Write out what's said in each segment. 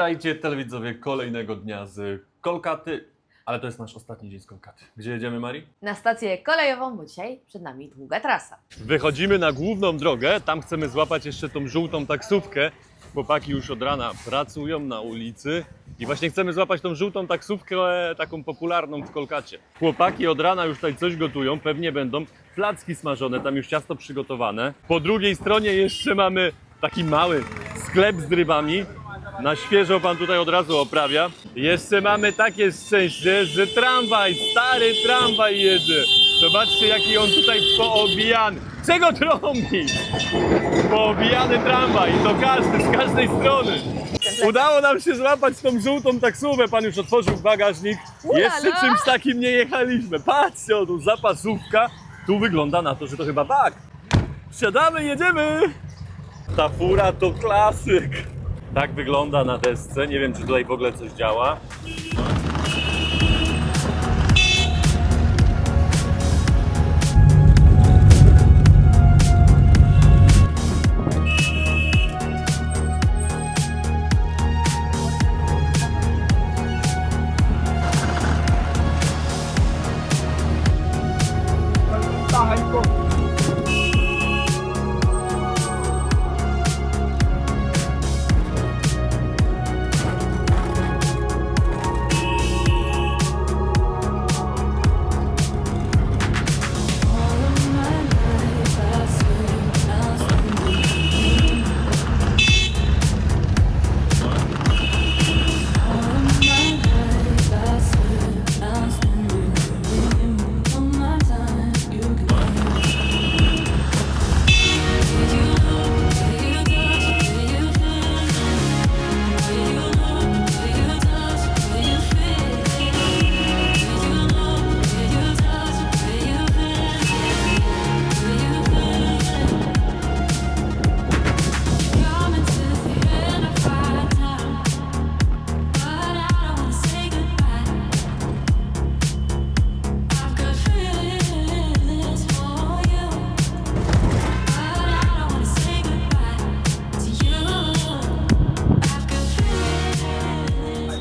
Witajcie telewidzowie kolejnego dnia z Kolkaty, ale to jest nasz ostatni dzień z Kolkaty. Gdzie jedziemy, Mari? Na stację kolejową, bo dzisiaj przed nami długa trasa. Wychodzimy na główną drogę, tam chcemy złapać jeszcze tą żółtą taksówkę. Chłopaki już od rana pracują na ulicy i właśnie chcemy złapać tą żółtą taksówkę, taką popularną w Kolkacie. Chłopaki od rana już tutaj coś gotują, pewnie będą placki smażone, tam już ciasto przygotowane. Po drugiej stronie jeszcze mamy taki mały sklep z rybami. Na świeżo pan tutaj od razu oprawia. Jeszcze mamy takie szczęście, że tramwaj, stary tramwaj jedzie. Zobaczcie, jaki on tutaj poobijany. Czego trąbi? Poobijany tramwaj i to każdy, z każdej strony. Udało nam się złapać tą żółtą taksówkę. Pan już otworzył bagażnik. Jeszcze czymś takim nie jechaliśmy. Patrzcie, o tu zapasówka. Tu wygląda na to, że to chyba bag. Wsiadamy, jedziemy. Ta fura to klasyk. Tak wygląda na desce. Nie wiem, czy tutaj w ogóle coś działa.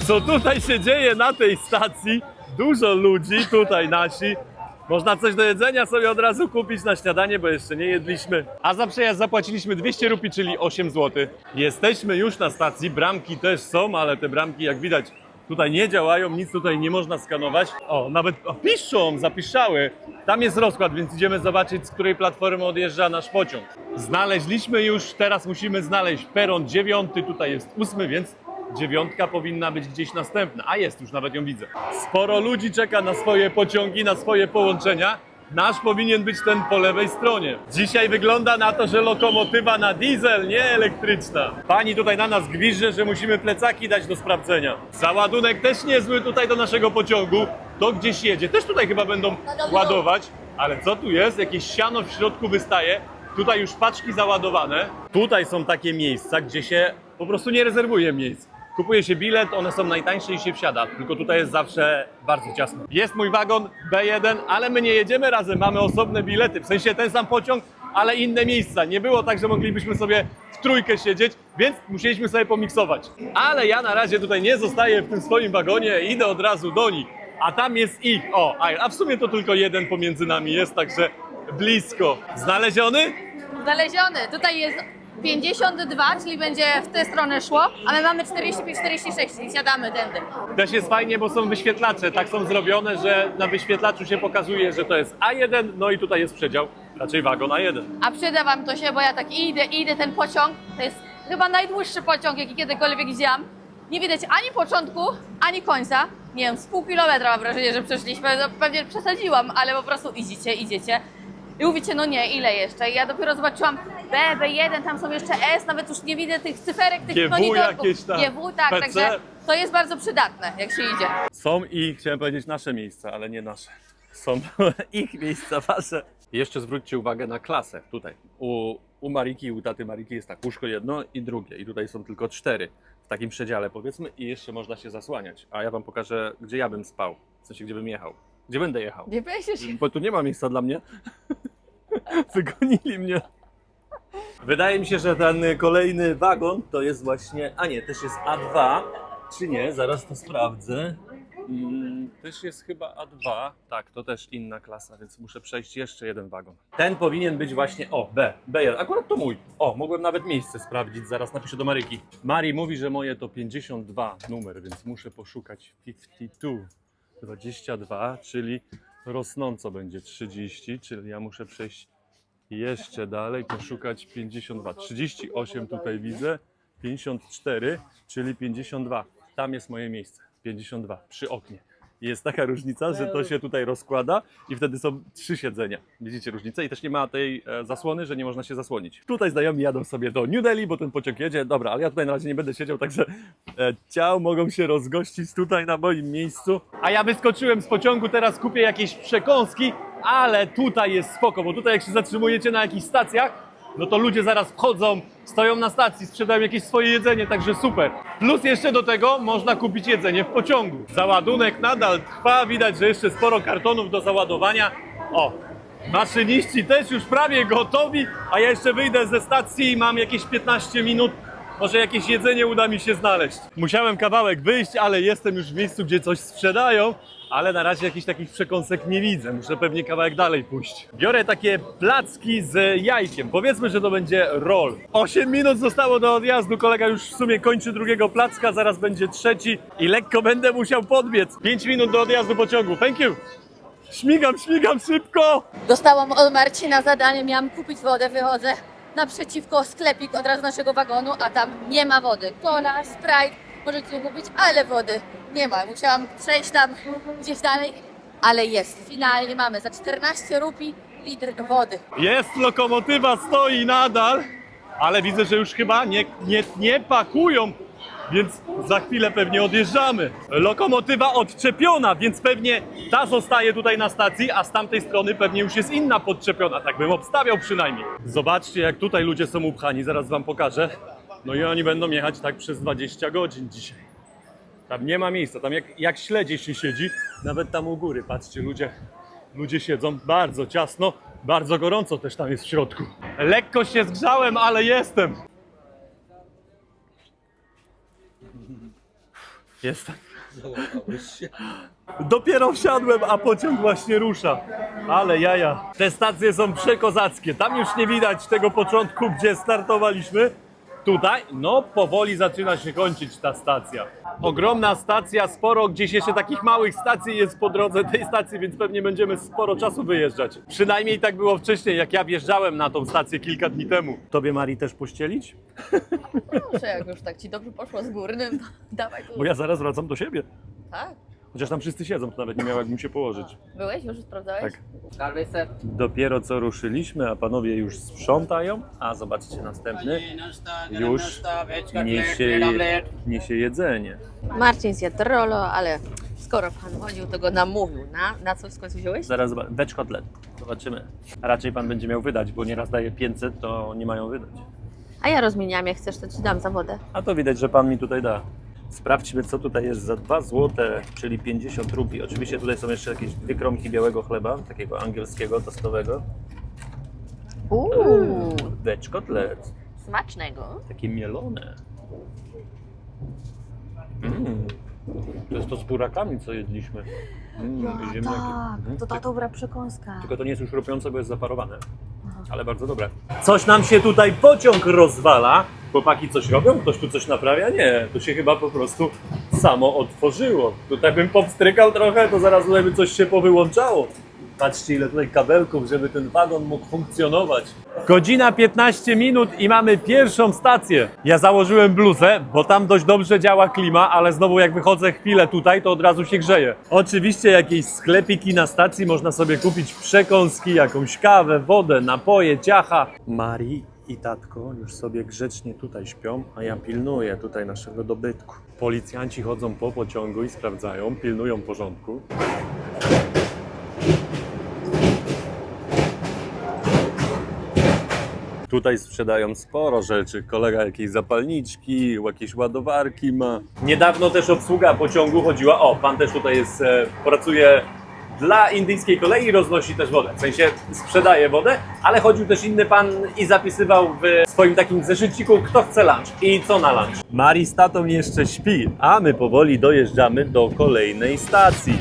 Co tutaj się dzieje na tej stacji? Dużo ludzi, tutaj nasi. Można coś do jedzenia sobie od razu kupić na śniadanie, bo jeszcze nie jedliśmy. A za przejazd zapłaciliśmy 200 rupii, czyli 8 zł. Jesteśmy już na stacji, bramki też są, ale te bramki, jak widać, tutaj nie działają, nic tutaj nie można skanować. O, nawet piszą, zapiszczały. Tam jest rozkład, więc idziemy zobaczyć, z której platformy odjeżdża nasz pociąg. Znaleźliśmy już, teraz musimy znaleźć peron 9, tutaj jest 8, więc 9 powinna być gdzieś następna, a jest, już nawet ją widzę. Sporo ludzi czeka na swoje pociągi, na swoje połączenia. Nasz powinien być ten po lewej stronie. Dzisiaj wygląda na to, że lokomotywa na diesel, nie elektryczna. Pani tutaj na nas gwizdże, że musimy plecaki dać do sprawdzenia. Załadunek też niezły tutaj do naszego pociągu. To gdzieś jedzie. Też tutaj chyba będą ładować. Ale co tu jest? Jakieś siano w środku wystaje. Tutaj już paczki załadowane. Tutaj są takie miejsca, gdzie się po prostu nie rezerwuje miejsc. Kupuje się bilet, one są najtańsze i się wsiada, tylko tutaj jest zawsze bardzo ciasno. Jest mój wagon B1, ale my nie jedziemy razem, mamy osobne bilety, w sensie ten sam pociąg, ale inne miejsca. Nie było tak, że moglibyśmy sobie w trójkę siedzieć, więc musieliśmy sobie pomiksować. Ale ja na razie tutaj nie zostaję w tym swoim wagonie, idę od razu do nich, a tam jest ich. O, a w sumie to tylko jeden pomiędzy nami jest, także blisko. Znaleziony? Znaleziony. Tutaj jest 52, czyli będzie w tę stronę szło, a my mamy 45-46, czyli siadamy tędy. Też jest fajnie, bo są wyświetlacze, tak są zrobione, że na wyświetlaczu się pokazuje, że to jest A1, no i tutaj jest przedział, raczej wagon A1. A przyda wam to się, bo ja tak idę, ten pociąg, to jest chyba najdłuższy pociąg, jaki kiedykolwiek widziałam. Nie widać ani początku, ani końca. Nie wiem, z pół kilometra mam wrażenie, że przeszliśmy, no, pewnie przesadziłam, ale po prostu idziecie. I mówicie, no nie, ile jeszcze? I ja dopiero zobaczyłam B, B1, tam są jeszcze S, nawet już nie widzę tych cyferek, tych GW monitorków. jakieś tam, GW, tak, PC. także to jest bardzo przydatne, jak się idzie. Są i, chciałem powiedzieć, nasze miejsca, ale nie nasze. Są ich miejsca, wasze. I jeszcze zwróćcie uwagę na klasę tutaj. U Mariki, u taty Mariki jest tak, łóżko jedno i drugie. I tutaj są tylko 4 w takim przedziale, powiedzmy, i jeszcze można się zasłaniać. A ja wam pokażę, gdzie ja bym spał, w sensie, gdzie bym jechał. Gdzie będę jechał? Nie będzie się. Bo tu nie ma miejsca dla mnie. Wygonili mnie. Wydaje mi się, że ten kolejny wagon to jest właśnie, a nie, też jest A2, czy nie? Zaraz to sprawdzę. Też jest chyba A2, tak, to też inna klasa, więc muszę przejść jeszcze jeden wagon. Ten powinien być właśnie, o, B1, akurat to mój. O, mogłem nawet miejsce sprawdzić, zaraz napiszę do Maryki. Mari mówi, że moje to 52 numer, więc muszę poszukać 52, 22, czyli rosnąco będzie 30, czyli ja muszę przejść jeszcze dalej, poszukać 52. 38 tutaj widzę, 54, czyli 52. Tam jest moje miejsce, 52, przy oknie. I jest taka różnica, że to się tutaj rozkłada i wtedy są 3 siedzenia. Widzicie różnicę? I też nie ma tej zasłony, że nie można się zasłonić. Tutaj znajomi jadą sobie do New Delhi, bo ten pociąg jedzie. Dobra, ale ja tutaj na razie nie będę siedział, także ciao mogą się rozgościć tutaj na moim miejscu. A ja wyskoczyłem z pociągu, teraz kupię jakieś przekąski, ale tutaj jest spoko, bo tutaj jak się zatrzymujecie na jakichś stacjach, no to ludzie zaraz wchodzą, stoją na stacji, sprzedają jakieś swoje jedzenie, także super. Plus jeszcze do tego można kupić jedzenie w pociągu. Załadunek nadal trwa, widać, że jeszcze sporo kartonów do załadowania. O, maszyniści też już prawie gotowi, a ja jeszcze wyjdę ze stacji i mam jakieś 15 minut. Może jakieś jedzenie uda mi się znaleźć. Musiałem kawałek wyjść, ale jestem już w miejscu, gdzie coś sprzedają, ale na razie jakichś takich przekąsek nie widzę. Muszę pewnie kawałek dalej pójść. Biorę takie placki z jajkiem. Powiedzmy, że to będzie roll. 8 minut zostało do odjazdu. Kolega już w sumie kończy drugiego placka, zaraz będzie trzeci i lekko będę musiał podbiec. 5 minut do odjazdu pociągu. Thank you. Śmigam szybko. Dostałam od Marcina zadanie, miałam kupić wodę, wychodzę naprzeciwko sklepik od razu naszego wagonu, a tam nie ma wody. Cola, Sprite, możecie kupić, ale wody nie ma. Musiałam przejść tam gdzieś dalej, ale jest. Finalnie mamy za 14 rupii litr wody. Jest, lokomotywa stoi nadal, ale widzę, że już chyba nie pakują, więc za chwilę pewnie odjeżdżamy. Lokomotywa odczepiona, więc pewnie ta zostaje tutaj na stacji, a z tamtej strony pewnie już jest inna podczepiona, tak bym obstawiał przynajmniej. Zobaczcie, jak tutaj ludzie są upchani, zaraz wam pokażę. No i oni będą jechać tak przez 20 godzin dzisiaj. Tam nie ma miejsca, tam jak śledzie się siedzi, nawet tam u góry, patrzcie, ludzie siedzą bardzo ciasno, bardzo gorąco też tam jest w środku. Lekko się zgrzałem, ale jestem. Jestem. Dopiero wsiadłem, a pociąg właśnie rusza. Ale jaja. Te stacje są przekozackie. Tam już nie widać tego początku, gdzie startowaliśmy. Tutaj, no powoli zaczyna się kończyć ta stacja. Ogromna stacja, sporo gdzieś jeszcze takich małych stacji jest po drodze tej stacji, więc pewnie będziemy sporo czasu wyjeżdżać. Przynajmniej tak było wcześniej, jak ja wjeżdżałem na tą stację kilka dni temu. Tobie, Mari, też pościelić? Proszę, jak już tak ci dobrze poszło z górnym, to dawaj tu. Bo ja zaraz wracam do siebie. Tak? Chociaż tam wszyscy siedzą, to nawet nie miał jakbym się położyć. Byłeś? Już sprawdzałeś? Tak. Dopiero co ruszyliśmy, a panowie już sprzątają, a zobaczcie, następny już niesie jedzenie. Marcin zjadł rolo, ale skoro pan chodził, to go namówił. Na co w końcu wziąłeś? Zaraz veg kotlet. Zobaczymy. A raczej pan będzie miał wydać, bo nieraz daje 500, to nie mają wydać. A ja rozmieniam, jak chcesz, to ci dam za wodę. A to widać, że pan mi tutaj da. Sprawdźmy, co tutaj jest za 2 zł, czyli 50 rupii. Oczywiście tutaj są jeszcze jakieś 2 kromki białego chleba, takiego angielskiego, tostowego. Veg kotlet. Smacznego. Takie mielone. To jest to z burakami, co jedliśmy. To ta dobra przekąska. Tylko to nie jest już chrupiące, bo jest zaparowane. Ale bardzo dobre. Coś nam się tutaj pociąg rozwala. Chłopaki coś robią? Ktoś tu coś naprawia? Nie, to się chyba po prostu samo otworzyło. Tutaj bym powstrykał trochę, to zaraz tutaj by coś się powyłączało. Patrzcie, ile tutaj kabelków, żeby ten wagon mógł funkcjonować. Godzina 15 minut i mamy pierwszą stację. Ja założyłem bluzę, bo tam dość dobrze działa klima, ale znowu jak wychodzę chwilę tutaj, to od razu się grzeje. Oczywiście jakieś sklepiki na stacji, można sobie kupić przekąski, jakąś kawę, wodę, napoje, ciacha. Mari i tatko już sobie grzecznie tutaj śpią, a ja pilnuję tutaj naszego dobytku. Policjanci chodzą po pociągu i sprawdzają, pilnują porządku. Tutaj sprzedają sporo rzeczy. Kolega jakieś zapalniczki, jakieś ładowarki ma. Niedawno też obsługa pociągu chodziła. O, pan też tutaj jest, pracuje dla indyjskiej kolei roznosi też wodę. W sensie sprzedaje wodę, ale chodził też inny pan i zapisywał w swoim takim zeszyciku, kto chce lunch i co na lunch. Mari z tatą jeszcze śpi, a my powoli dojeżdżamy do kolejnej stacji.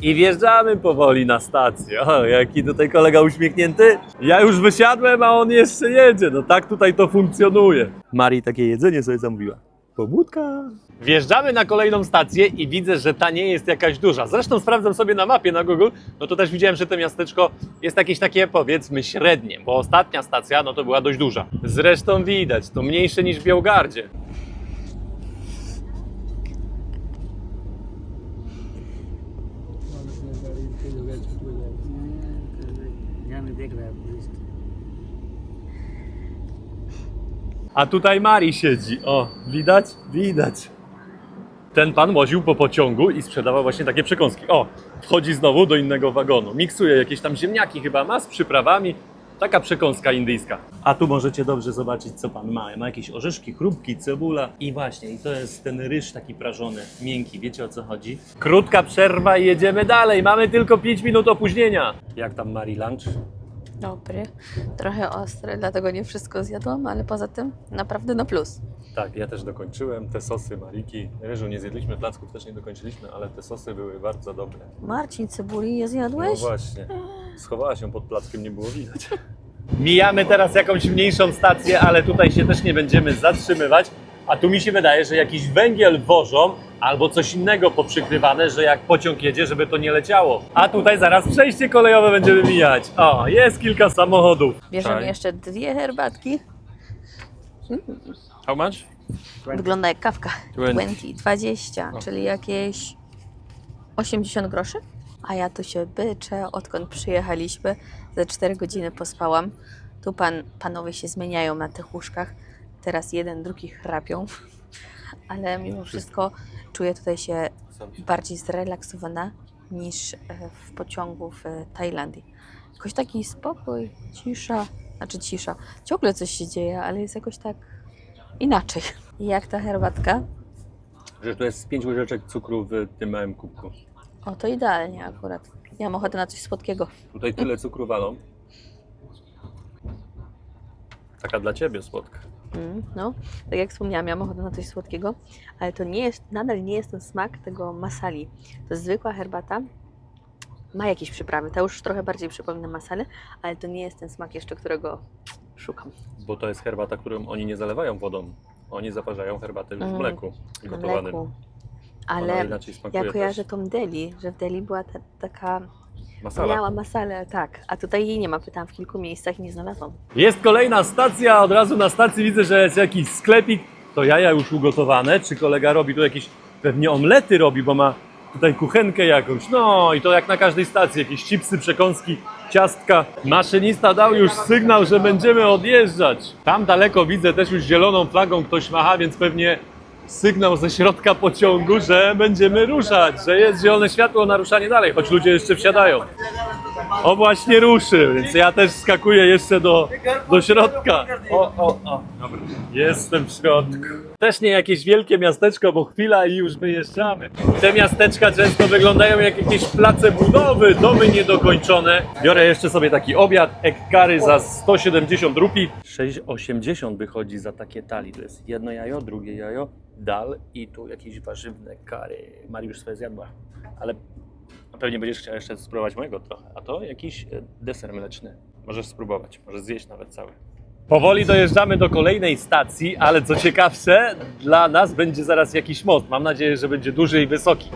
I wjeżdżamy powoli na stację. O, jaki tutaj kolega uśmiechnięty. Ja już wysiadłem, a on jeszcze jedzie. No tak tutaj to funkcjonuje. Marii takie jedzenie sobie zamówiła. Pobudka. Wjeżdżamy na kolejną stację i widzę, że ta nie jest jakaś duża. Zresztą sprawdzam sobie na mapie na Google, no to też widziałem, że to miasteczko jest jakieś takie, powiedzmy, średnie, bo ostatnia stacja, no to była dość duża. Zresztą widać, to mniejsze niż w Białgardzie. A tutaj Mari siedzi. O, widać? Widać. Ten pan woził po pociągu i sprzedawał właśnie takie przekąski. O, wchodzi znowu do innego wagonu. Miksuje jakieś tam ziemniaki chyba ma z przyprawami. Taka przekąska indyjska. A tu możecie dobrze zobaczyć, co pan ma. Ma jakieś orzeszki, chrupki, cebula. I właśnie, i to jest ten ryż taki prażony, miękki. Wiecie, o co chodzi? Krótka przerwa i jedziemy dalej. Mamy tylko 5 minut opóźnienia. Jak tam Mari lunch? Dobry, trochę ostry, dlatego nie wszystko zjadłam, ale poza tym naprawdę na plus. Tak, ja też dokończyłem te sosy Mariki. Ryżu nie zjedliśmy, placków też nie dokończyliśmy, ale te sosy były bardzo dobre. Marcin, cebuli je zjadłeś? No właśnie, schowała się pod plackiem, nie było widać. Mijamy teraz jakąś mniejszą stację, ale tutaj się też nie będziemy zatrzymywać. A tu mi się wydaje, że jakiś węgiel wożą albo coś innego poprzykrywane, że jak pociąg jedzie, żeby to nie leciało. A tutaj zaraz przejście kolejowe będziemy mijać. O, jest kilka samochodów. Bierzemy jeszcze 2 herbatki. How much? Wygląda jak kawka. 20. 20, czyli jakieś 80 groszy. A ja tu się byczę, odkąd przyjechaliśmy. Ze 4 godziny pospałam. Tu panowie się zmieniają na tych łóżkach. Teraz jeden, drugi chrapią. Ale mimo wszystko czuję tutaj się bardziej zrelaksowana niż w pociągu w Tajlandii. Jakoś taki spokój, cisza. Znaczy cisza. Ciągle coś się dzieje, ale jest jakoś tak inaczej. Jak ta herbatka? Że tu jest 5 łyżeczek cukru w tym małym kubku. O, to idealnie akurat. Ja mam ochotę na coś słodkiego. Tutaj tyle cukru walą. Taka dla ciebie słodka. No, tak jak wspomniałam, miałam ochotę na coś słodkiego, ale to nie jest, nadal nie jest ten smak tego masali. To jest zwykła herbata, ma jakieś przyprawy, ta już trochę bardziej przypomina masalę, ale to nie jest ten smak jeszcze, którego szukam. Bo to jest herbata, którą oni nie zalewają wodą. Oni zaparzają herbatę już w mleku gotowanym. Mleku. Ona Ale inaczej smakuje ja kojarzę też. tą Deli, że w Deli była taka, Masala. miała masalę, tak, a tutaj jej nie ma, pytałam w kilku miejscach i nie znalazłam. Jest kolejna stacja, od razu na stacji widzę, że jest jakiś sklepik. To jaja już ugotowane. Czy kolega robi tu jakieś, pewnie omlety robi, bo ma tutaj kuchenkę jakąś. No i to jak na każdej stacji, jakieś chipsy, przekąski, ciastka. Maszynista dał już sygnał, że będziemy odjeżdżać. Tam daleko widzę też już zieloną flagą ktoś macha, więc pewnie sygnał ze środka pociągu, że będziemy ruszać, że jest zielone światło na ruszanie dalej, choć ludzie jeszcze wsiadają. O, właśnie ruszył, więc ja też skakuję jeszcze do środka. O. Dobra. Jestem w środku. Też nie jakieś wielkie miasteczko, bo chwila i już wyjeżdżamy. Te miasteczka często wyglądają jak jakieś place budowy, domy niedokończone. Biorę jeszcze sobie taki obiad, egg curry za 170 rupii. 6,80 wychodzi za takie tali. To jest jedno jajo, drugie jajo, dal i tu jakieś warzywne curry. Mariusz swoje zjadła, ale pewnie będziesz chciał jeszcze spróbować mojego trochę. A to jakiś deser mleczny. Możesz spróbować, możesz zjeść nawet cały. Powoli dojeżdżamy do kolejnej stacji, ale co ciekawsze, dla nas będzie zaraz jakiś most. Mam nadzieję, że będzie duży i wysoki.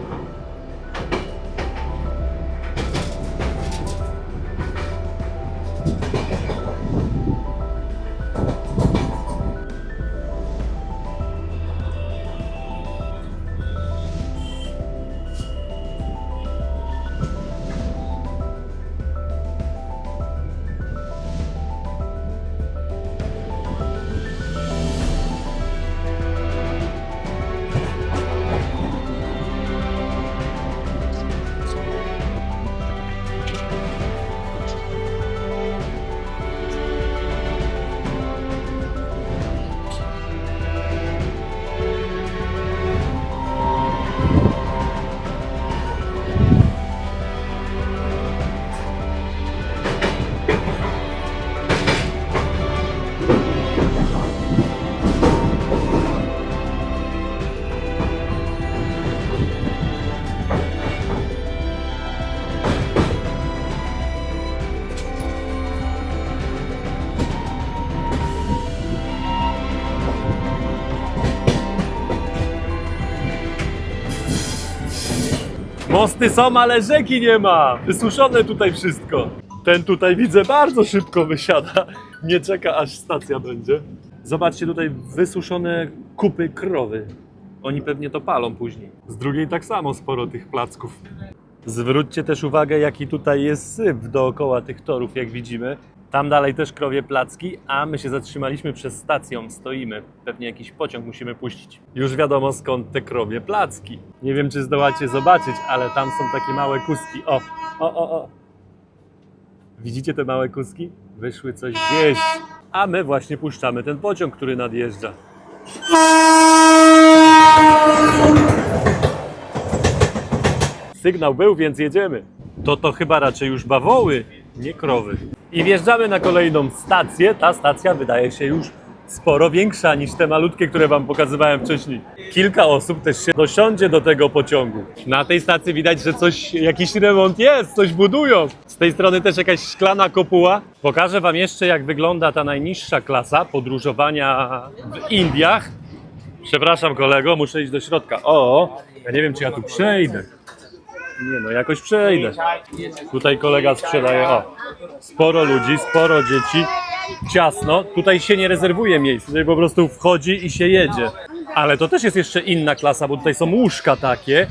Mosty są, ale rzeki nie ma. Wysuszone tutaj wszystko. Ten tutaj widzę bardzo szybko wysiada. Nie czeka aż stacja będzie. Zobaczcie tutaj wysuszone kupy krowy. Oni pewnie to palą później. Z drugiej tak samo sporo tych placków. Zwróćcie też uwagę, jaki tutaj jest syp dookoła tych torów, jak widzimy. Tam dalej też krowie placki, a my się zatrzymaliśmy przed stacją, stoimy. Pewnie jakiś pociąg musimy puścić. Już wiadomo skąd te krowie placki. Nie wiem, czy zdołacie zobaczyć, ale tam są takie małe kuski. O. Widzicie te małe kuski? Wyszły coś zjeść. A my właśnie puszczamy ten pociąg, który nadjeżdża. Sygnał był, więc jedziemy. To chyba raczej już bawoły, nie krowy. I wjeżdżamy na kolejną stację. Ta stacja wydaje się już sporo większa niż te malutkie, które wam pokazywałem wcześniej. Kilka osób też się dosiądzie do tego pociągu. Na tej stacji widać, że jakiś remont jest, coś budują. Z tej strony też jakaś szklana kopuła. Pokażę wam jeszcze, jak wygląda ta najniższa klasa podróżowania w Indiach. Przepraszam kolego, muszę iść do środka. Ja nie wiem, czy ja tu przejdę. Nie no, jakoś przejdę. Tutaj kolega sprzedaje, sporo ludzi, sporo dzieci, ciasno. Tutaj się nie rezerwuje miejsc, tutaj po prostu wchodzi i się jedzie. Ale to też jest jeszcze inna klasa, bo tutaj są łóżka takie,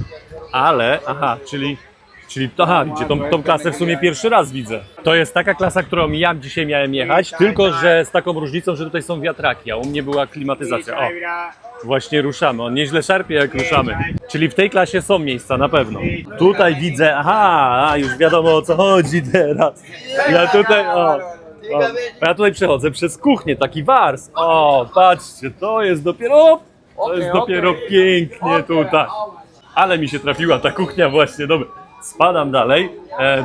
ale, widzicie, tą klasę w sumie pierwszy raz widzę. To jest taka klasa, którą ja dzisiaj miałem jechać, tylko że z taką różnicą, że tutaj są wiatraki, a u mnie była klimatyzacja. Właśnie ruszamy, on nieźle szarpie jak ruszamy. Czyli w tej klasie są miejsca, na pewno. Tutaj widzę, już wiadomo o co chodzi teraz. Ja tutaj przechodzę przez kuchnię, taki wars. Patrzcie, to jest dopiero pięknie tutaj. Ale mi się trafiła ta kuchnia właśnie, dobra. Spadam dalej.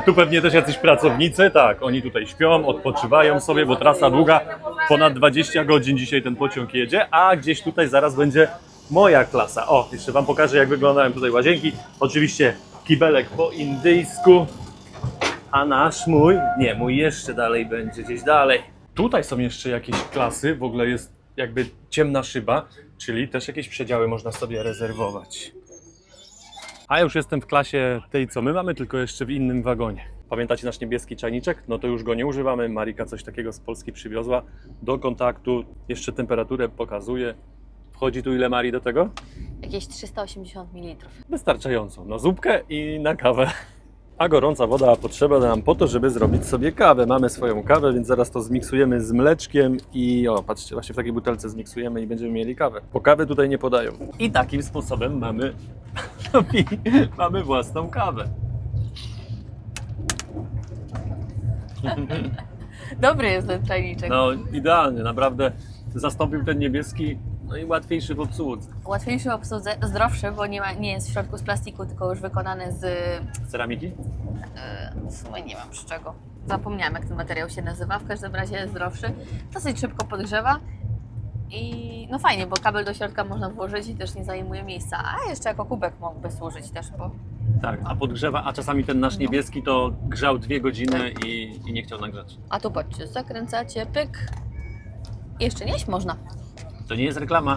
Tu pewnie też jacyś pracownicy, tak, oni tutaj śpią, odpoczywają sobie, bo trasa długa, ponad 20 godzin dzisiaj ten pociąg jedzie, a gdzieś tutaj zaraz będzie moja klasa. Jeszcze wam pokażę, jak wyglądają tutaj łazienki. Oczywiście kibelek po indyjsku, a mój jeszcze dalej będzie, gdzieś dalej. Tutaj są jeszcze jakieś klasy, w ogóle jest jakby ciemna szyba, czyli też jakieś przedziały można sobie rezerwować. A już jestem w klasie tej, co my mamy, tylko jeszcze w innym wagonie. Pamiętacie nasz niebieski czajniczek? No to już go nie używamy. Marika coś takiego z Polski przywiozła do kontaktu. Jeszcze temperaturę pokazuje. Wchodzi tu ile, Marii, do tego? Jakieś 380 ml. Wystarczająco. Na zupkę i na kawę. A gorąca woda potrzeba nam po to, żeby zrobić sobie kawę. Mamy swoją kawę, więc zaraz to zmiksujemy z mleczkiem i patrzcie, właśnie w takiej butelce zmiksujemy i będziemy mieli kawę. Bo kawy tutaj nie podają. I takim sposobem mamy własną kawę. Dobry jest ten czajniczek. No idealny, naprawdę zastąpił ten niebieski, no i łatwiejszy w obsłudze. Łatwiejszy w obsłudze, zdrowszy, bo nie jest w środku z plastiku, tylko już wykonany z ceramiki? W sumie nie wiem z czego. Zapomniałam, jak ten materiał się nazywa. W każdym razie jest zdrowszy. Dosyć szybko podgrzewa. I no fajnie, bo kabel do środka można włożyć i też nie zajmuje miejsca. A jeszcze jako kubek mógłby służyć też, bo... Tak, a podgrzewa, a czasami ten nasz niebieski to grzał 2 godziny i nie chciał nagrzać. A tu patrzcie, zakręcacie, pyk. Jeszcze nieść można. To nie jest reklama.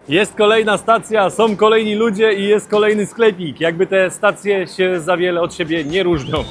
Jest kolejna stacja, są kolejni ludzie i jest kolejny sklepik. Jakby te stacje się za wiele od siebie nie różnią.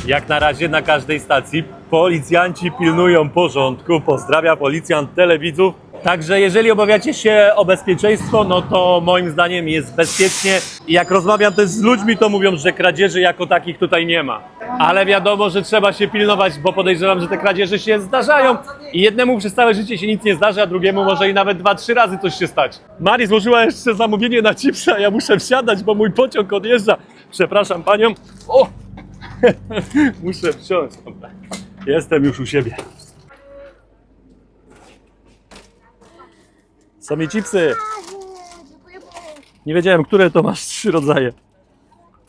Jak na razie na każdej stacji policjanci pilnują porządku. Pozdrawia policjant telewidzów. Także jeżeli obawiacie się o bezpieczeństwo, no to moim zdaniem jest bezpiecznie. I jak rozmawiam też z ludźmi, to mówią, że kradzieży jako takich tutaj nie ma. Ale wiadomo, że trzeba się pilnować, bo podejrzewam, że te kradzieże się zdarzają. I jednemu przez całe życie się nic nie zdarza, a drugiemu może i nawet 2-3 razy coś się stać. Mari złożyła jeszcze zamówienie na chipsa, ja muszę wsiadać, bo mój pociąg odjeżdża. Przepraszam panią. O! Muszę wsiąść. Dobra. Jestem już u siebie. Są mi chipsy. Nie wiedziałem, które to masz 3 rodzaje.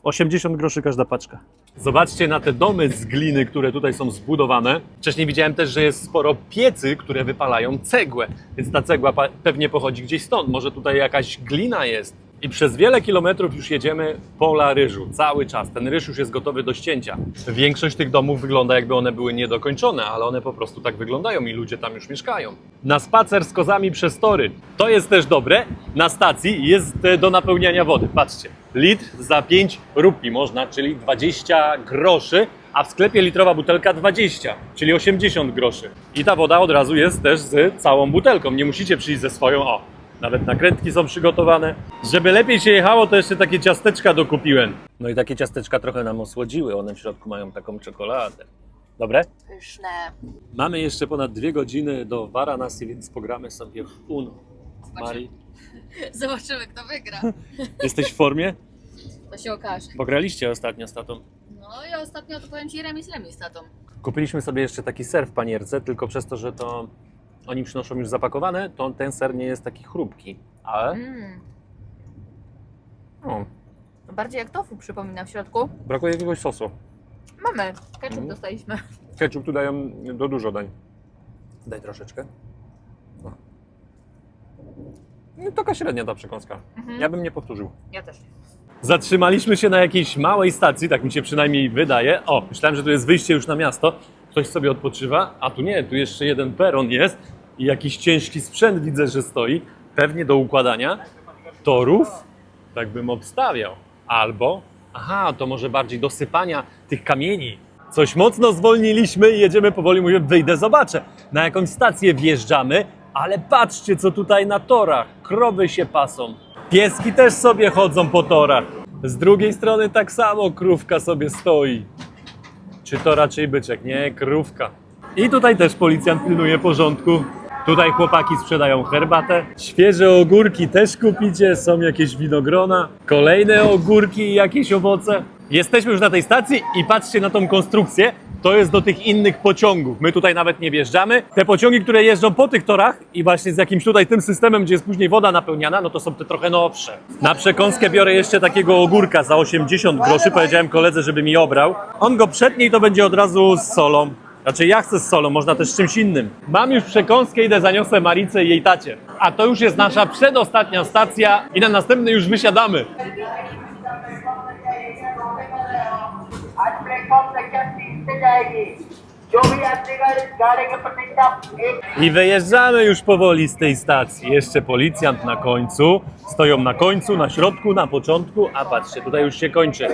80 groszy każda paczka. Zobaczcie na te domy z gliny, które tutaj są zbudowane. Wcześniej widziałem też, że jest sporo piecy, które wypalają cegłę. Więc ta cegła pewnie pochodzi gdzieś stąd. Może tutaj jakaś glina jest. I przez wiele kilometrów już jedziemy pola ryżu. Cały czas. Ten ryż już jest gotowy do ścięcia. Większość tych domów wygląda, jakby one były niedokończone, ale one po prostu tak wyglądają i ludzie tam już mieszkają. Na spacer z kozami przez tory. To jest też dobre. Na stacji jest do napełniania wody. Patrzcie. Litr za 5 rupii można, czyli 20 groszy, a w sklepie litrowa butelka 20, czyli 80 groszy. I ta woda od razu jest też z całą butelką. Nie musicie przyjść ze swoją. O, nawet nakrętki są przygotowane. Żeby lepiej się jechało, to jeszcze takie ciasteczka dokupiłem. No i takie ciasteczka trochę nam osłodziły. One w środku mają taką czekoladę. Dobre? Pyszne. Mamy jeszcze ponad 2 godziny do Varanasi, więc pogramy sobie w Uno. Mari, Zobaczymy, kto wygra. jesteś w formie? To się okaże. Pograliście ostatnio z tatą. No i ostatnio to powiem ci remis z tatą. Kupiliśmy sobie jeszcze taki ser w panierce, tylko przez to, że to oni przynoszą już zapakowane, to ten ser nie jest taki chrupki, ale o, Bardziej jak tofu przypomina w środku. brakuje jakiegoś sosu. Mamy. Ketchup dostaliśmy. Ketchup tu dają do dużo dań. Daj troszeczkę. O. No, taka średnia ta przekąska. Ja bym nie powtórzył. Ja też. Zatrzymaliśmy się na jakiejś małej stacji, tak mi się przynajmniej wydaje. O, myślałem, że tu jest wyjście już na miasto. Ktoś sobie odpoczywa, a tu nie, tu jeszcze jeden peron jest i jakiś ciężki sprzęt widzę, że stoi. Pewnie do układania torów, tak bym obstawiał. Albo, aha, to może bardziej do sypania tych kamieni. Coś mocno zwolniliśmy i jedziemy powoli, mówię, wyjdę, zobaczę. Na jakąś stację wjeżdżamy, ale patrzcie, co tutaj na torach. Krowy się pasą. Pieski też sobie chodzą po torach. Z drugiej strony tak samo krówka sobie stoi. Czy to raczej byczek? Nie, krówka. I tutaj też policjant pilnuje porządku. Tutaj chłopaki sprzedają herbatę. Świeże ogórki też kupicie, są jakieś winogrona, kolejne ogórki i jakieś owoce. Jesteśmy już na tej stacji i patrzcie na tą konstrukcję. To jest do tych innych pociągów. My tutaj nawet nie wjeżdżamy. Te pociągi, które jeżdżą po tych torach i właśnie z jakimś tutaj tym systemem, gdzie jest później woda napełniana, no to są te trochę nowsze. Na przekąskę biorę jeszcze takiego ogórka za 80 groszy. Powiedziałem koledze, żeby mi obrał. On go przetnie i to będzie od razu z solą. Znaczy ja chcę z solą, można też z czymś innym. Mam już przekąskę, idę zaniosę Marice i jej tacie. A to już jest nasza przedostatnia stacja i na następnej już wysiadamy. आज प्लेटफॉर्म संख्या 3 से जाएगी जो भी यात्रीगण इस गाड़ी की प्रतीक्षा I wyjeżdżamy już powoli z tej stacji. Jeszcze policjant na końcu. Stoją na końcu, na środku, na początku, a patrzcie, tutaj już się kończy.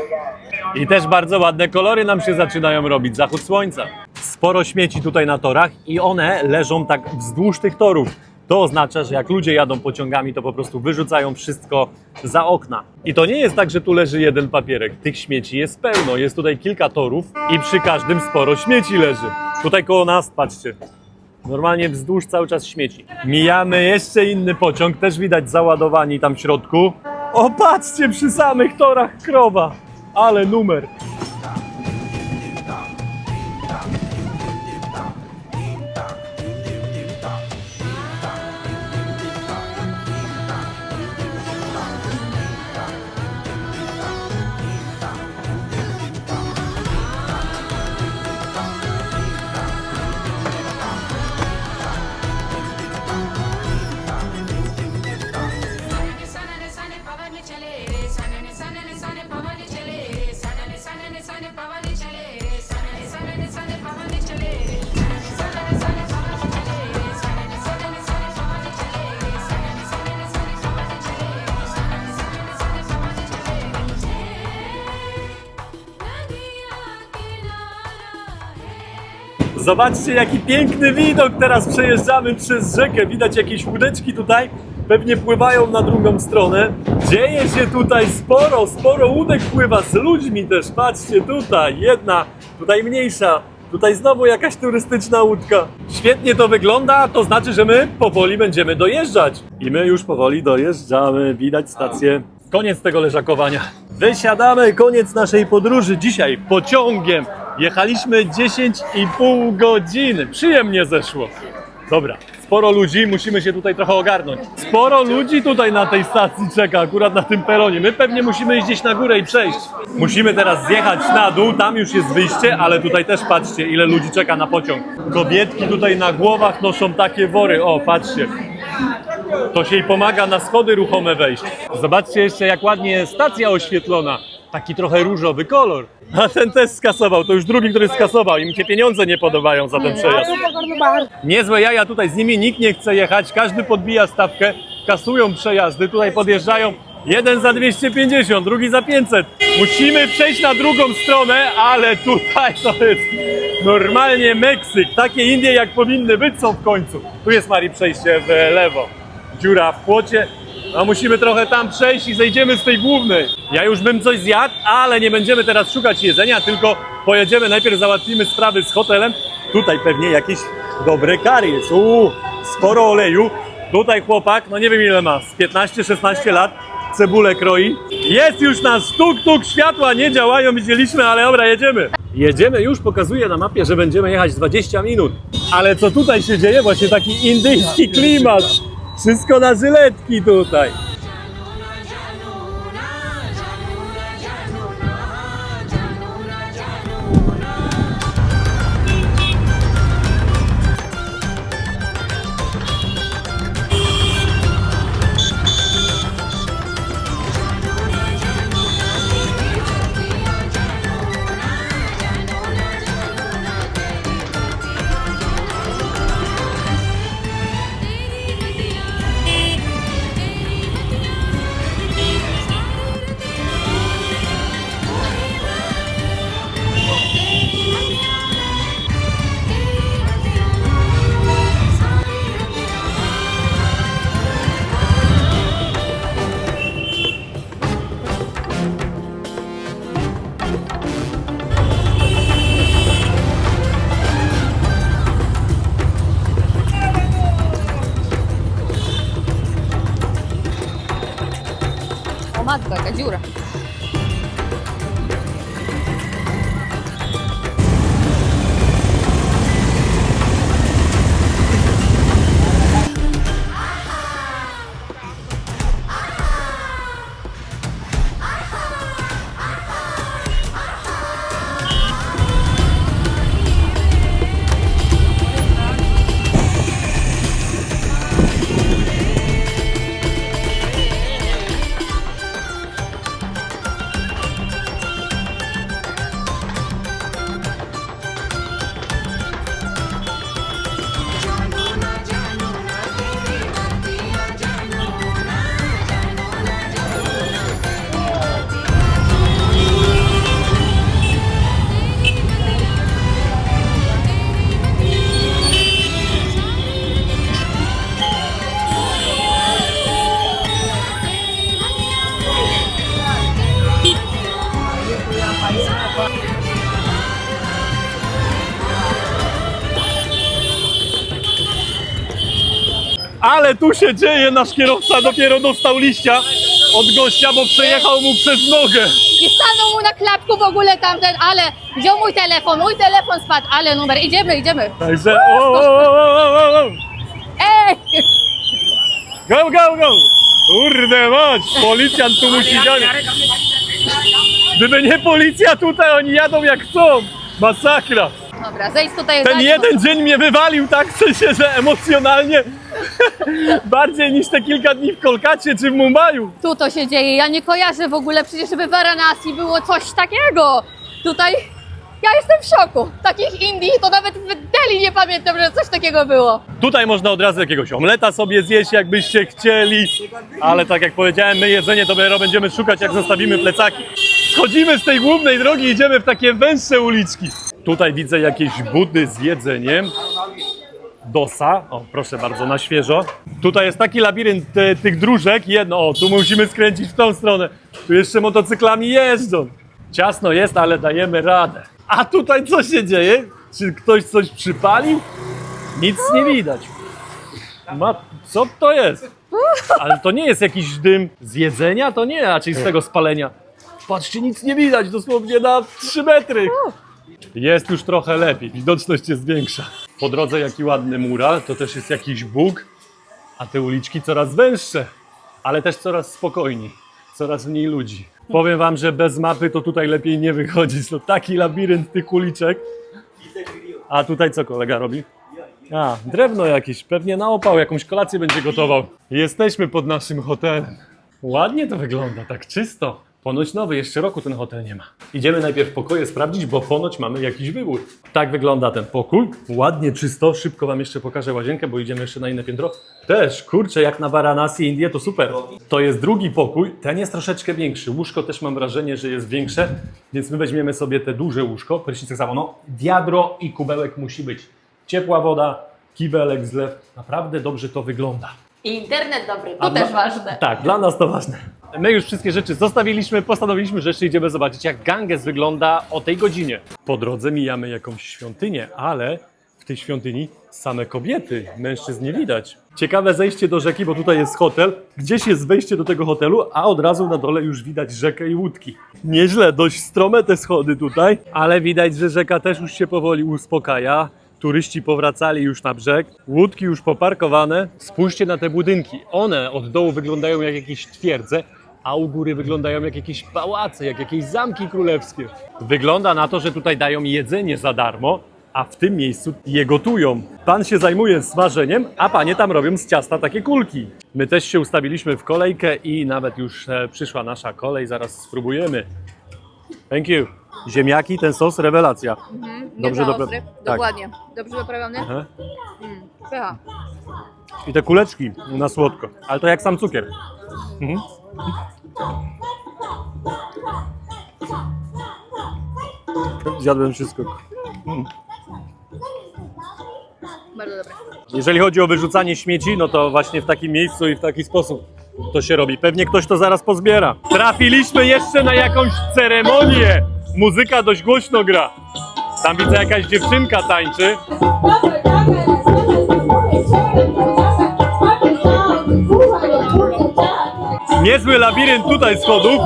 I też bardzo ładne kolory nam się zaczynają robić. Zachód słońca. Sporo śmieci tutaj na torach i one leżą tak wzdłuż tych torów. To oznacza, że jak ludzie jadą pociągami, to po prostu wyrzucają wszystko za okna. I to nie jest tak, że tu leży jeden papierek. Tych śmieci jest pełno. Jest tutaj kilka torów i przy każdym sporo śmieci leży. Tutaj koło nas, patrzcie. Normalnie wzdłuż cały czas śmieci. Mijamy jeszcze inny pociąg, też widać załadowani tam w środku. O, patrzcie, przy samych torach krowa. Ale numer. Zobaczcie, jaki piękny widok. Teraz przejeżdżamy przez rzekę. Widać jakieś łódeczki tutaj. Pewnie pływają na drugą stronę. Dzieje się tutaj sporo łódek pływa z ludźmi też. Patrzcie tutaj, jedna, tutaj mniejsza. Tutaj znowu jakaś turystyczna łódka. Świetnie to wygląda, to znaczy, że my powoli będziemy dojeżdżać. I my już powoli dojeżdżamy. Widać stację. Koniec tego leżakowania. Wysiadamy, koniec naszej podróży. Dzisiaj pociągiem jechaliśmy 10,5 godziny. Przyjemnie zeszło. Dobra, sporo ludzi, musimy się tutaj trochę ogarnąć. Sporo ludzi tutaj na tej stacji czeka, akurat na tym peronie. My pewnie musimy iść gdzieś na górę i przejść. Musimy teraz zjechać na dół, tam już jest wyjście, ale tutaj też patrzcie, ile ludzi czeka na pociąg. Kobietki tutaj na głowach noszą takie wory, o patrzcie. To się jej pomaga na schody ruchome wejść. Zobaczcie jeszcze, jak ładnie jest stacja oświetlona. Taki trochę różowy kolor. A ten też skasował, to już drugi, który skasował. Im się pieniądze nie podobają za ten przejazd. Niezłe jaja, tutaj z nimi nikt nie chce jechać, każdy podbija stawkę, kasują przejazdy, tutaj podjeżdżają. Jeden za 250, drugi za 500. Musimy przejść na drugą stronę, ale tutaj to jest normalnie Meksyk. Takie Indie, jak powinny być, są w końcu. Tu jest, Mari, przejście w lewo. Dziura w płocie. A musimy trochę tam przejść i zejdziemy z tej głównej. Ja już bym coś zjadł, ale nie będziemy teraz szukać jedzenia, tylko pojedziemy, najpierw załatwimy sprawy z hotelem. Tutaj pewnie jakieś dobre kary jest. Sporo oleju. Tutaj chłopak, no nie wiem ile ma, z 15-16 lat, cebulę kroi. Jest już nasz tuk-tuk, światła nie działają, widzieliśmy, ale dobra, jedziemy. Jedziemy, już pokazuje na mapie, że będziemy jechać 20 minut. Ale co tutaj się dzieje? Właśnie taki indyjski klimat. Wszystko na żyletki tutaj. O matko, jaka dziura. Ale tu się dzieje, nasz kierowca dopiero dostał liścia od gościa, bo przejechał mu przez nogę. I stanął mu na klapku w ogóle tamten, ale wziął mój telefon spadł, ale numer, idziemy. Także Ej! Go! Kurde mać, policjant tu musi ganiać. Gdyby nie policja tutaj, oni jadą jak chcą. Masakra. Dobra, zejdź tutaj. Ten jeden dzień mnie wywalił tak, w sensie, że emocjonalnie bardziej niż te kilka dni w Kolkacie czy w Mumbaiu. Tu to się dzieje, ja nie kojarzę w ogóle, przecież w Varanasi było coś takiego. Tutaj ja jestem w szoku. Takich Indii to nawet w Delhi nie pamiętam, że coś takiego było. Tutaj można od razu jakiegoś omleta sobie zjeść, jakbyście chcieli. Ale tak jak powiedziałem, my jedzenie dopiero będziemy szukać, jak zostawimy plecaki. Schodzimy z tej głównej drogi, idziemy w takie węższe uliczki. Tutaj widzę jakieś budy z jedzeniem. Dosa, o proszę bardzo, na świeżo. Tutaj jest taki labirynt tych dróżek, jedno, o tu musimy skręcić w tą stronę. Tu jeszcze motocyklami jeżdżą. Ciasno jest, ale dajemy radę. A tutaj co się dzieje? Czy ktoś coś przypalił? Nic nie widać. Co to jest? Ale to nie jest jakiś dym z jedzenia? To nie, raczej z tego spalenia. Patrzcie, nic nie widać, dosłownie na 3 metry. Jest już trochę lepiej, widoczność jest większa. Po drodze jaki ładny mural, to też jest jakiś Bóg, a te uliczki coraz węższe, ale też coraz spokojniej, coraz mniej ludzi. Powiem wam, że bez mapy to tutaj lepiej nie wychodzić, to taki labirynt tych uliczek. A tutaj co kolega robi? A, drewno jakieś, pewnie na opał, jakąś kolację będzie gotował. Jesteśmy pod naszym hotelem. Ładnie to wygląda, tak czysto. Ponoć nowy, jeszcze roku ten hotel nie ma. Idziemy najpierw pokoje sprawdzić, bo ponoć mamy jakiś wybór. Tak wygląda ten pokój. Ładnie, czysto. Szybko wam jeszcze pokażę łazienkę, bo idziemy jeszcze na inne piętro. Też, kurczę, jak na Varanasi, Indie, to super. To jest drugi pokój. Ten jest troszeczkę większy. Łóżko też mam wrażenie, że jest większe, więc my weźmiemy sobie te duże łóżko. Prysznic tak samo, no, wiadro i kubełek musi być. Ciepła woda, kibelek, zlew. Naprawdę dobrze to wygląda. I internet dobry, to też ważne. Tak, dla nas to ważne. My już wszystkie rzeczy zostawiliśmy, postanowiliśmy, że jeszcze idziemy zobaczyć, jak Ganges wygląda o tej godzinie. Po drodze mijamy jakąś świątynię, ale w tej świątyni same kobiety, mężczyzn nie widać. Ciekawe zejście do rzeki, bo tutaj jest hotel, gdzieś jest wejście do tego hotelu, a od razu na dole już widać rzekę i łódki. Nieźle, dość strome te schody tutaj, ale widać, że rzeka też już się powoli uspokaja. Turyści powracali już na brzeg, łódki już poparkowane. Spójrzcie na te budynki. One od dołu wyglądają jak jakieś twierdze, a u góry wyglądają jak jakieś pałace, jak jakieś zamki królewskie. Wygląda na to, że tutaj dają jedzenie za darmo, a w tym miejscu je gotują. Pan się zajmuje smażeniem, a panie tam robią z ciasta takie kulki. My też się ustawiliśmy w kolejkę i nawet już przyszła nasza kolej, zaraz spróbujemy. Thank you. Ziemniaki, ten sos, rewelacja. Dobrze ostry, dokładnie. Dobrze wyprawiony. Aha. Pycha. I te kuleczki na słodko, ale to jak sam cukier. Mhm. Zjadłem wszystko. Bardzo dobre. Jeżeli chodzi o wyrzucanie śmieci, no to właśnie w takim miejscu i w taki sposób to się robi. Pewnie ktoś to zaraz pozbiera. Trafiliśmy jeszcze na jakąś ceremonię. Muzyka dość głośno gra. Tam widzę jakaś dziewczynka tańczy. Niezły labirynt tutaj schodów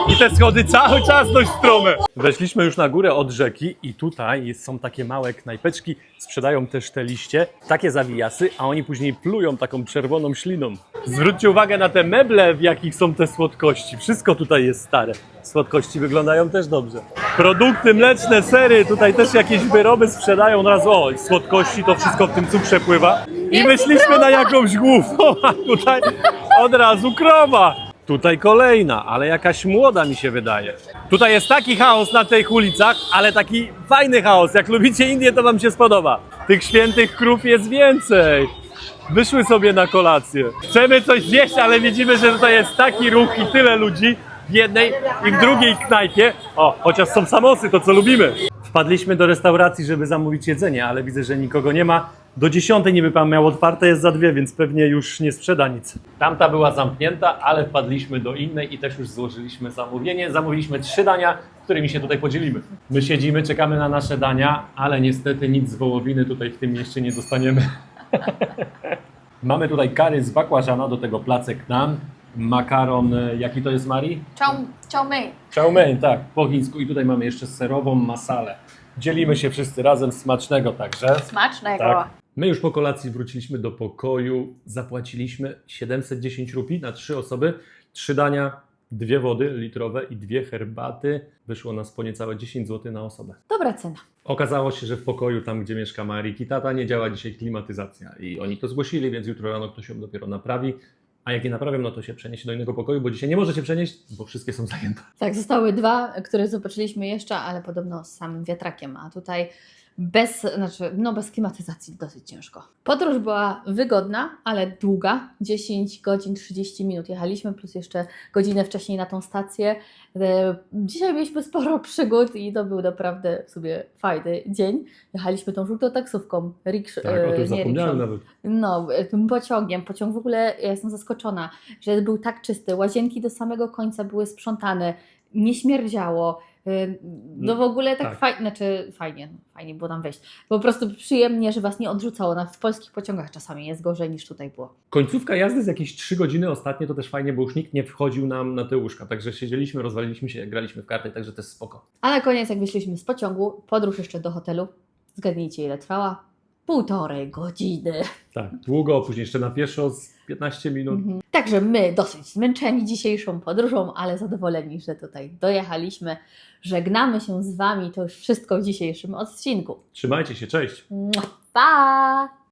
i te schody cały czas dość strome. Weszliśmy już na górę od rzeki i tutaj są takie małe knajpeczki, sprzedają też te liście, takie zawijasy, a oni później plują taką czerwoną śliną. Zwróćcie uwagę na te meble, w jakich są te słodkości. Wszystko tutaj jest stare. Słodkości wyglądają też dobrze. Produkty mleczne, sery, tutaj też jakieś wyroby sprzedają od razu. O, słodkości, to wszystko w tym cukrze pływa. I wyszliśmy na jakąś główną, a tutaj od razu krowa. Tutaj kolejna, ale jakaś młoda mi się wydaje. Tutaj jest taki chaos na tych ulicach, ale taki fajny chaos. Jak lubicie Indię, to wam się spodoba. Tych świętych krów jest więcej. Wyszły sobie na kolację. Chcemy coś zjeść, ale widzimy, że tutaj jest taki ruch i tyle ludzi w jednej i w drugiej knajpie. O, chociaż są samosy, to co lubimy. Wpadliśmy do restauracji, żeby zamówić jedzenie, ale widzę, że nikogo nie ma. Do 10 niby pan miał otwarte, jest za 2, więc pewnie już nie sprzeda nic. Tamta była zamknięta, ale wpadliśmy do innej i też już złożyliśmy zamówienie. Zamówiliśmy 3 dania, którymi się tutaj podzielimy. My siedzimy, czekamy na nasze dania, ale niestety nic z wołowiny tutaj w tym mieście nie dostaniemy. Mamy tutaj curry z bakłażana, do tego placek naan, makaron, jaki to jest, Mari? Chow mein. Chow mein, tak, po chińsku. I tutaj mamy jeszcze serową masalę. Dzielimy się wszyscy razem, smacznego także. Smacznego. Tak. My już po kolacji wróciliśmy do pokoju, zapłaciliśmy 710 rupii na 3 osoby, 3 dania, 2 wody litrowe i 2 herbaty. Wyszło nas po niecałe 10 zł na osobę. Dobra cena. Okazało się, że w pokoju, tam gdzie mieszka Mariki tata, nie działa dzisiaj klimatyzacja i oni to zgłosili, więc jutro rano ktoś ją dopiero naprawi. A jak je naprawią, no to się przeniesie do innego pokoju, bo dzisiaj nie może się przenieść, bo wszystkie są zajęte. Tak, zostały 2, które zobaczyliśmy jeszcze, ale podobno z samym wiatrakiem, a tutaj bez klimatyzacji dosyć ciężko. Podróż była wygodna, ale długa, 10 godzin 30 minut jechaliśmy, plus jeszcze godzinę wcześniej na tą stację. Dzisiaj mieliśmy sporo przygód i to był naprawdę w sobie fajny dzień. Jechaliśmy tą żółtą taksówką, Tak, o tym zapomniałem nawet. No, tym pociągiem. Pociąg w ogóle, ja jestem zaskoczona, że był tak czysty. Łazienki do samego końca były sprzątane, nie śmierdziało. No w ogóle tak, tak. fajnie było nam wejść. Po prostu przyjemnie, że Was nie odrzucało. W polskich pociągach czasami jest gorzej niż tutaj było. Końcówka jazdy z jakieś 3 godziny ostatnie to też fajnie, bo już nikt nie wchodził nam na te łóżka, także siedzieliśmy, rozwaliliśmy się, graliśmy w karty, także to jest spoko. A na koniec, jak wyszliśmy z pociągu, podróż jeszcze do hotelu. Zgadnijcie, ile trwała? 1,5 godziny. Tak, długo, później jeszcze na pieszo z 15 minut. Także my dosyć zmęczeni dzisiejszą podróżą, ale zadowoleni, że tutaj dojechaliśmy. Żegnamy się z Wami. To już wszystko w dzisiejszym odcinku. Trzymajcie się, cześć! Pa!